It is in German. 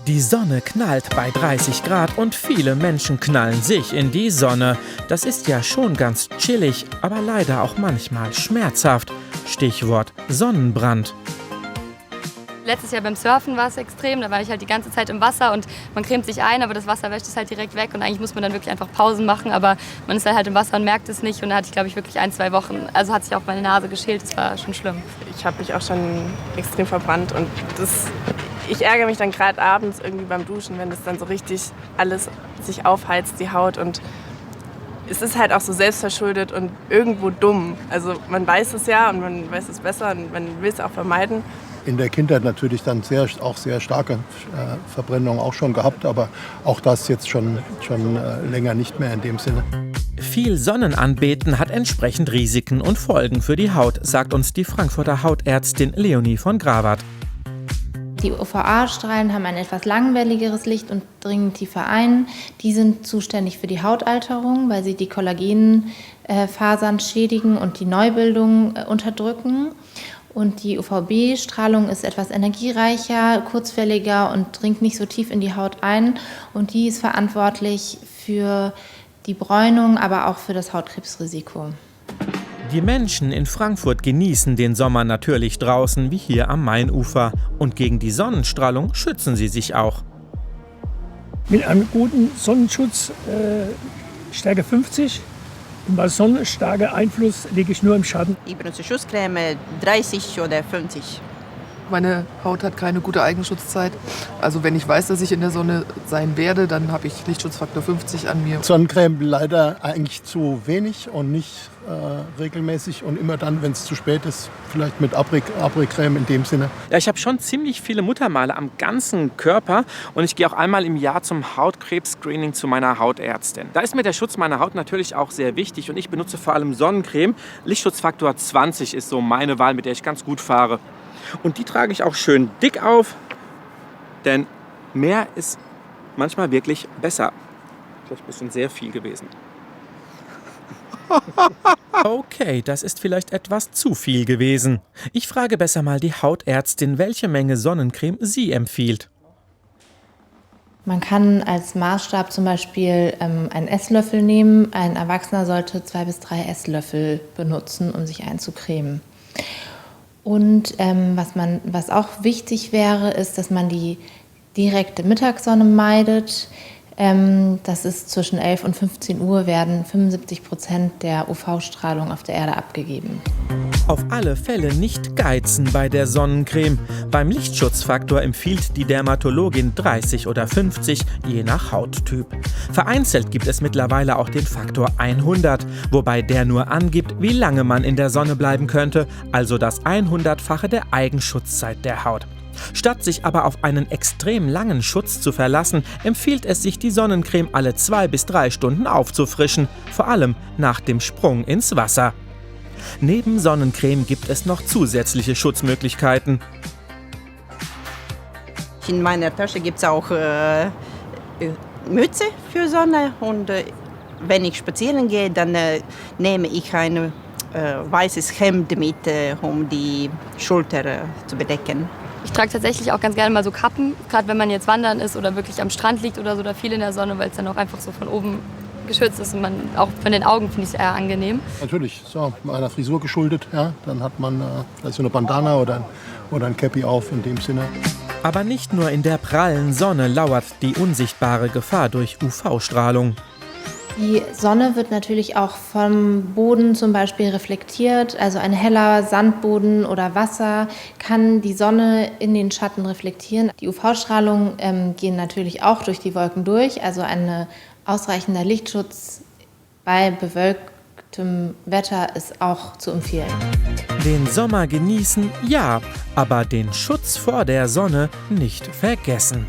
Die Sonne knallt bei 30 Grad und viele Menschen knallen sich in die Sonne. Das ist ja schon ganz chillig, aber leider auch manchmal schmerzhaft. Stichwort Sonnenbrand. Letztes Jahr beim Surfen war es extrem, da war ich halt die ganze Zeit im Wasser und man cremt sich ein, aber das Wasser wäscht es halt direkt weg und eigentlich muss man dann wirklich einfach Pausen machen, aber man ist halt im Wasser und merkt es nicht und da hatte ich, glaube ich, wirklich 1-2 Wochen, also hat sich auch meine Nase geschält, das war schon schlimm. Ich habe mich auch schon extrem verbrannt und ich ärgere mich dann gerade abends irgendwie beim Duschen, wenn das dann so richtig alles sich aufheizt, die Haut, und es ist halt auch so selbstverschuldet und irgendwo dumm. Also man weiß es ja und man weiß es besser und man will es auch vermeiden. In der Kindheit natürlich dann auch sehr starke Verbrennungen auch schon gehabt, aber auch das jetzt schon länger nicht mehr in dem Sinne. Viel Sonnenanbeten hat entsprechend Risiken und Folgen für die Haut, sagt uns die Frankfurter Hautärztin Leonie von Grawert. Die UVA-Strahlen haben ein etwas langwelligeres Licht und dringen tiefer ein. Die sind zuständig für die Hautalterung, weil sie die Kollagenfasern schädigen und die Neubildung unterdrücken. Und die UVB-Strahlung ist etwas energiereicher, kurzwelliger und dringt nicht so tief in die Haut ein. Und die ist verantwortlich für die Bräunung, aber auch für das Hautkrebsrisiko. Die Menschen in Frankfurt genießen den Sommer natürlich draußen, wie hier am Mainufer. Und gegen die Sonnenstrahlung schützen sie sich auch. Mit einem guten Sonnenschutz, Stärke 50. Und bei sonnenstarker Einfluss liege ich nur im Schatten. Ich benutze Schutzcreme 30 oder 50. Meine Haut hat keine gute Eigenschutzzeit. Also wenn ich weiß, dass ich in der Sonne sein werde, dann habe ich Lichtschutzfaktor 50 an mir. Sonnencreme leider eigentlich zu wenig und nicht regelmäßig und immer dann, wenn es zu spät ist, vielleicht mit Après-Creme in dem Sinne. Ja, ich habe schon ziemlich viele Muttermale am ganzen Körper und ich gehe auch einmal im Jahr zum Hautkrebs-Screening zu meiner Hautärztin. Da ist mir der Schutz meiner Haut natürlich auch sehr wichtig und ich benutze vor allem Sonnencreme. Lichtschutzfaktor 20 ist so meine Wahl, mit der ich ganz gut fahre. Und die trage ich auch schön dick auf, denn mehr ist manchmal wirklich besser. Vielleicht ein bisschen sehr viel gewesen. Okay, das ist vielleicht etwas zu viel gewesen. Ich frage besser mal die Hautärztin, welche Menge Sonnencreme sie empfiehlt. Man kann als Maßstab zum Beispiel einen Esslöffel nehmen. Ein Erwachsener sollte 2 bis 3 Esslöffel benutzen, um sich einzucremen. Und was auch wichtig wäre, ist, dass man die direkte Mittagssonne meidet. Das ist zwischen 11 und 15 Uhr werden 75% der UV-Strahlung auf der Erde abgegeben. Auf alle Fälle nicht geizen bei der Sonnencreme. Beim Lichtschutzfaktor empfiehlt die Dermatologin 30 oder 50, je nach Hauttyp. Vereinzelt gibt es mittlerweile auch den Faktor 100, wobei der nur angibt, wie lange man in der Sonne bleiben könnte, also das 100-fache der Eigenschutzzeit der Haut. Statt sich aber auf einen extrem langen Schutz zu verlassen, empfiehlt es sich, die Sonnencreme alle 2 bis 3 Stunden aufzufrischen, vor allem nach dem Sprung ins Wasser. Neben Sonnencreme gibt es noch zusätzliche Schutzmöglichkeiten. In meiner Tasche gibt es auch Mütze für Sonne und wenn ich spazieren gehe, dann nehme ich ein weißes Hemd mit, um die Schulter zu bedecken. Ich trage tatsächlich auch ganz gerne mal so Kappen, gerade wenn man jetzt wandern ist oder wirklich am Strand liegt oder so, da viel in der Sonne, weil es dann auch einfach so von oben geschützt ist und man auch von den Augen finde ich es eher angenehm. Natürlich, so meiner Frisur geschuldet, ja, dann hat man vielleicht so eine Bandana oder ein Cappy auf in dem Sinne. Aber nicht nur in der prallen Sonne lauert die unsichtbare Gefahr durch UV-Strahlung. Die Sonne wird natürlich auch vom Boden zum Beispiel reflektiert. Also ein heller Sandboden oder Wasser kann die Sonne in den Schatten reflektieren. Die UV-Strahlung gehen natürlich auch durch die Wolken durch. Also ein ausreichender Lichtschutz bei bewölktem Wetter ist auch zu empfehlen. Den Sommer genießen, ja, aber den Schutz vor der Sonne nicht vergessen.